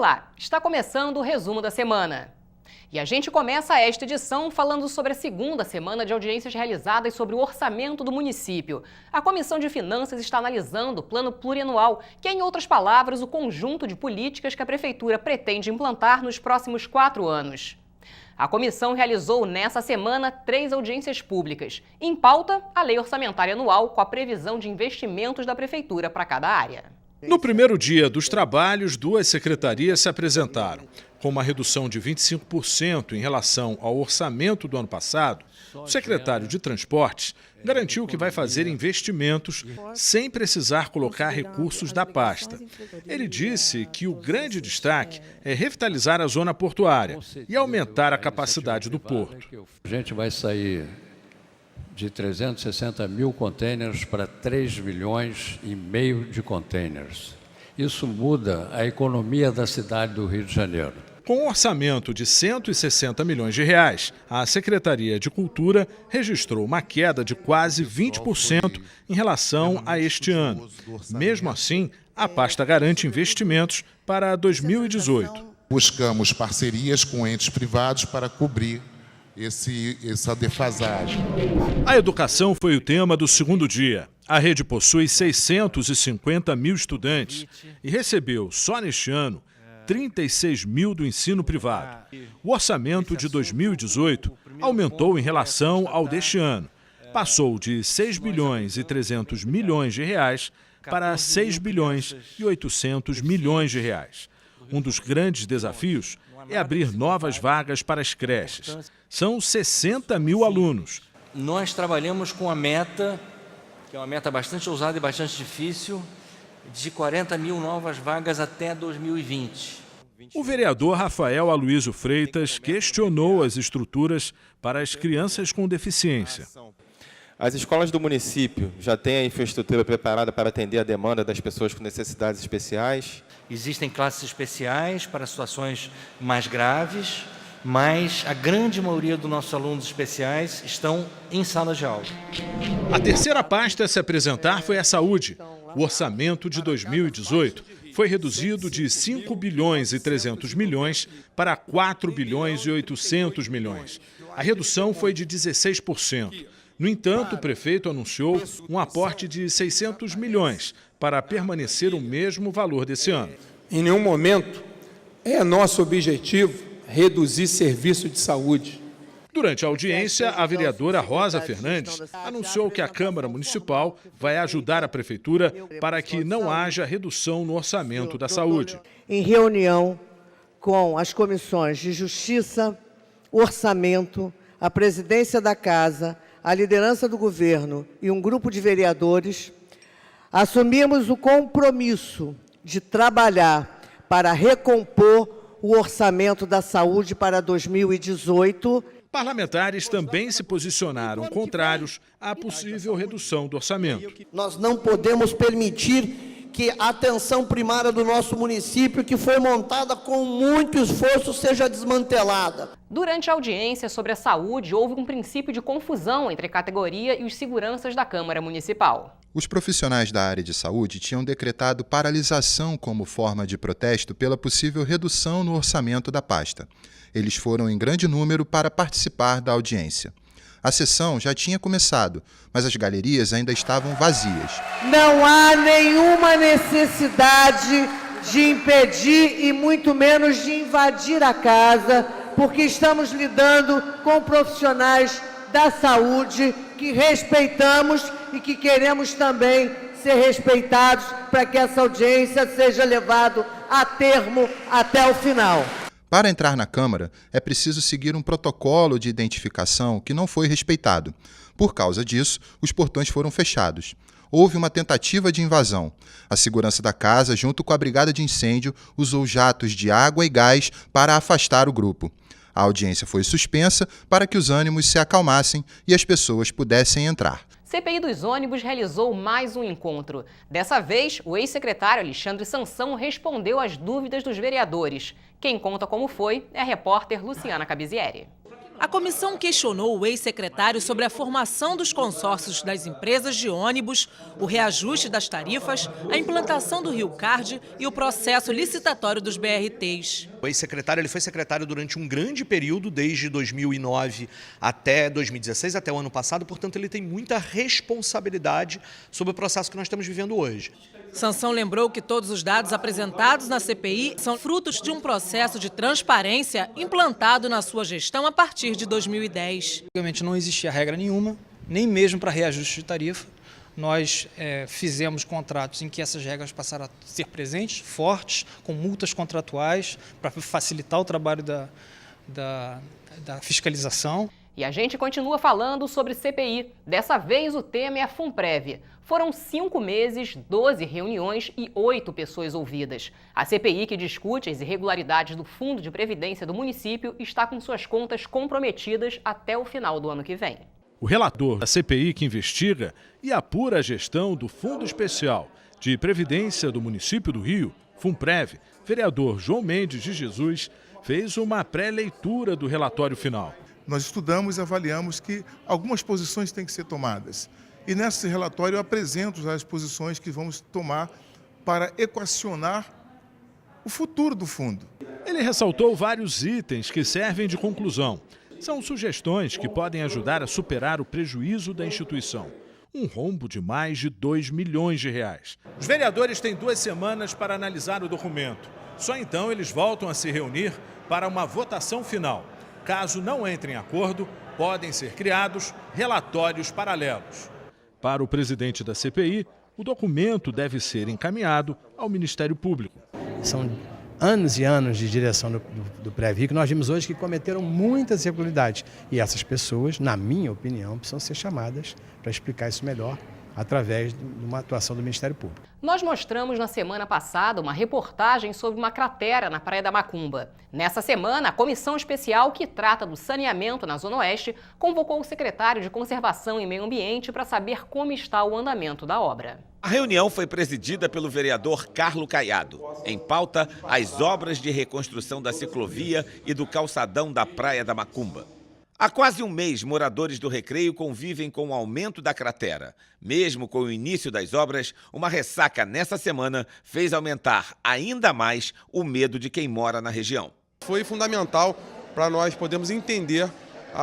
Olá, está começando o resumo da semana. E a gente começa esta edição falando sobre a segunda semana de audiências realizadas sobre o orçamento do município. A Comissão de Finanças está analisando o plano plurianual, que é, em outras palavras, o conjunto de políticas que a Prefeitura pretende implantar nos próximos 4 anos. A comissão realizou nessa semana 3 audiências públicas. Em pauta, a Lei Orçamentária Anual com a previsão de investimentos da Prefeitura para cada área. No primeiro dia dos trabalhos, 2 secretarias se apresentaram. Com uma redução de 25% em relação ao orçamento do ano passado, o secretário de Transportes garantiu que vai fazer investimentos sem precisar colocar recursos da pasta. Ele disse que o grande destaque é revitalizar a zona portuária e aumentar a capacidade do porto. A gente vai sair de 360 mil contêineres para 3,5 milhões de contêineres. Isso muda a economia da cidade do Rio de Janeiro. Com um orçamento de 160 milhões de reais, a Secretaria de Cultura registrou uma queda de quase 20% em relação a este ano. Mesmo assim, a pasta garante investimentos para 2018. Buscamos parcerias com entes privados para cobrir essa defasagem. A educação foi o tema do segundo dia. A rede possui 650 mil estudantes e recebeu, só neste ano, 36 mil do ensino privado. O orçamento de 2018 aumentou em relação ao deste ano. Passou de 6 bilhões e 300 milhões de reais para 6 bilhões e 800 milhões de reais. Um dos grandes desafios é abrir novas vagas para as creches. São 60 mil alunos. Nós trabalhamos com a meta, que é uma meta bastante ousada e bastante difícil, de 40 mil novas vagas até 2020. O vereador Rafael Aloysio Freitas questionou as estruturas para as crianças com deficiência. As escolas do município já têm a infraestrutura preparada para atender a demanda das pessoas com necessidades especiais? Existem classes especiais para situações mais graves, mas a grande maioria dos nossos alunos especiais estão em salas de aula. A terceira pasta a se apresentar foi a saúde. O orçamento de 2018 foi reduzido de 5 bilhões e 300 milhões para 4 bilhões e 800 milhões. A redução foi de 16%. No entanto, o prefeito anunciou um aporte de 600 milhões para permanecer o mesmo valor desse ano. Em nenhum momento é nosso objetivo reduzir serviço de saúde. Durante a audiência, a vereadora Rosa Fernandes anunciou que a Câmara Municipal vai ajudar a Prefeitura para que não haja redução no orçamento da saúde. Em reunião com as comissões de Justiça, Orçamento, a Presidência da Casa, a liderança do governo e um grupo de vereadores, assumimos o compromisso de trabalhar para recompor o orçamento da saúde para 2018. Parlamentares também se posicionaram contrários à possível redução do orçamento. Nós não podemos permitir que a atenção primária do nosso município, que foi montada com muito esforço, seja desmantelada. Durante a audiência sobre a saúde, houve um princípio de confusão entre a categoria e os seguranças da Câmara Municipal. Os profissionais da área de saúde tinham decretado paralisação como forma de protesto pela possível redução no orçamento da pasta. Eles foram em grande número para participar da audiência. A sessão já tinha começado, mas as galerias ainda estavam vazias. Não há nenhuma necessidade de impedir e muito menos de invadir a casa, porque estamos lidando com profissionais da saúde que respeitamos e que queremos também ser respeitados para que essa audiência seja levada a termo até o final. Para entrar na Câmara, é preciso seguir um protocolo de identificação que não foi respeitado. Por causa disso, os portões foram fechados. Houve uma tentativa de invasão. A segurança da casa, junto com a brigada de incêndio, usou jatos de água e gás para afastar o grupo. A audiência foi suspensa para que os ânimos se acalmassem e as pessoas pudessem entrar. CPI dos ônibus realizou mais um encontro. Dessa vez, o ex-secretário Alexandre Sansão respondeu às dúvidas dos vereadores. Quem conta como foi é a repórter Luciana Cabizieri. A comissão questionou o ex-secretário sobre a formação dos consórcios das empresas de ônibus, o reajuste das tarifas, a implantação do Rio Card e o processo licitatório dos BRTs. O ex-secretário foi secretário durante um grande período, desde 2009 até 2016, até o ano passado, portanto ele tem muita responsabilidade sobre o processo que nós estamos vivendo hoje. Sansão lembrou que todos os dados apresentados na CPI são frutos de um processo de transparência implantado na sua gestão a partir de 2010. Realmente não existia regra nenhuma, nem mesmo para reajuste de tarifa. Nós fizemos contratos em que essas regras passaram a ser presentes, fortes, com multas contratuais, para facilitar o trabalho da fiscalização. E a gente continua falando sobre CPI. Dessa vez o tema é a FUNPREV. Foram 5 meses, 12 reuniões e 8 pessoas ouvidas. A CPI, que discute as irregularidades do Fundo de Previdência do município, está com suas contas comprometidas até o final do ano que vem. O relator da CPI, que investiga e apura a gestão do Fundo Especial de Previdência do município do Rio, FUNPREV, vereador João Mendes de Jesus, fez uma pré-leitura do relatório final. Nós estudamos e avaliamos que algumas posições têm que ser tomadas. E nesse relatório eu apresento as posições que vamos tomar para equacionar o futuro do fundo. Ele ressaltou vários itens que servem de conclusão. São sugestões que podem ajudar a superar o prejuízo da instituição. Um rombo de mais de 2 milhões de reais. Os vereadores têm 2 semanas para analisar o documento. Só então eles voltam a se reunir para uma votação final. Caso não entre em acordo, podem ser criados relatórios paralelos. Para o presidente da CPI, o documento deve ser encaminhado ao Ministério Público. São anos e anos de direção do Previ que nós vimos hoje que cometeram muitas irregularidades. E essas pessoas, na minha opinião, precisam ser chamadas para explicar isso melhor através de uma atuação do Ministério Público. Nós mostramos na semana passada uma reportagem sobre uma cratera na Praia da Macumba. Nessa semana, a comissão especial que trata do saneamento na Zona Oeste convocou o secretário de Conservação e Meio Ambiente para saber como está o andamento da obra. A reunião foi presidida pelo vereador Carlos Caiado. Em pauta, as obras de reconstrução da ciclovia e do calçadão da Praia da Macumba. Há quase um mês, moradores do Recreio convivem com o aumento da cratera. Mesmo com o início das obras, uma ressaca nessa semana fez aumentar ainda mais o medo de quem mora na região. Foi fundamental para nós podermos entender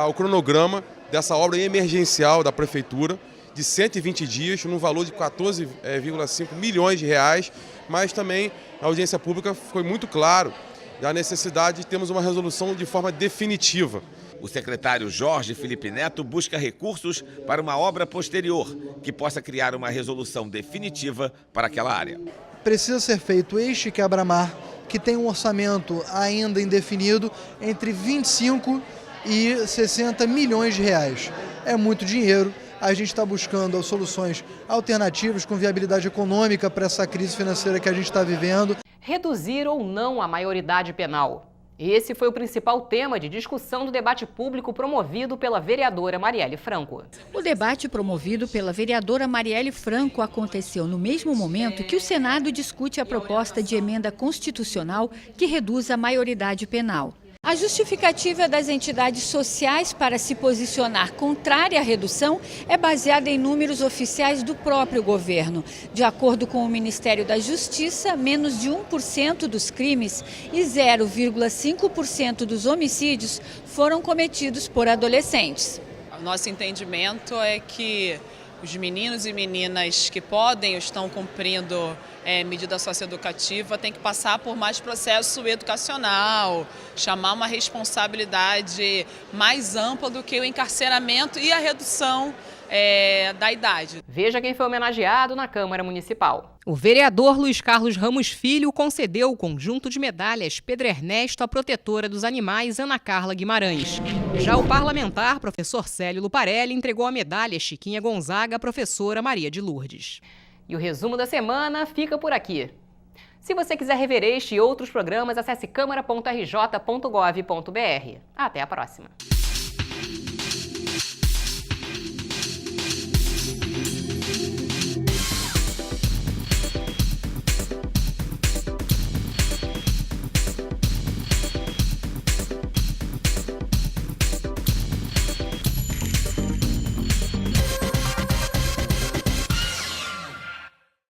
o cronograma dessa obra emergencial da Prefeitura, de 120 dias, num valor de 14,5 milhões de reais, mas também a audiência pública foi muito claro da necessidade de termos uma resolução de forma definitiva. O secretário Jorge Felipe Neto busca recursos para uma obra posterior, que possa criar uma resolução definitiva para aquela área. Precisa ser feito este quebra-mar, que tem um orçamento ainda indefinido, entre 25 e 60 milhões de reais. É muito dinheiro. A gente está buscando soluções alternativas com viabilidade econômica para essa crise financeira que a gente está vivendo. Reduzir ou não a maioridade penal? Esse foi o principal tema de discussão do debate público promovido pela vereadora Marielle Franco. O debate promovido pela vereadora Marielle Franco aconteceu no mesmo momento que o Senado discute a proposta de emenda constitucional que reduz a maioridade penal. A justificativa das entidades sociais para se posicionar contrária à redução é baseada em números oficiais do próprio governo. De acordo com o Ministério da Justiça, menos de 1% dos crimes e 0,5% dos homicídios foram cometidos por adolescentes. Nosso entendimento é que os meninos e meninas que podem ou estão cumprindo medida socioeducativa têm que passar por mais processo educacional, chamar uma responsabilidade mais ampla do que o encarceramento e a redução da idade. Veja quem foi homenageado na Câmara Municipal. O vereador Luiz Carlos Ramos Filho concedeu o conjunto de medalhas Pedro Ernesto à protetora dos animais Ana Carla Guimarães. Já o parlamentar, professor Célio Luparelli, entregou a medalha Chiquinha Gonzaga à professora Maria de Lourdes. E o resumo da semana fica por aqui. Se você quiser rever este e outros programas, acesse câmara.rj.gov.br. Até a próxima.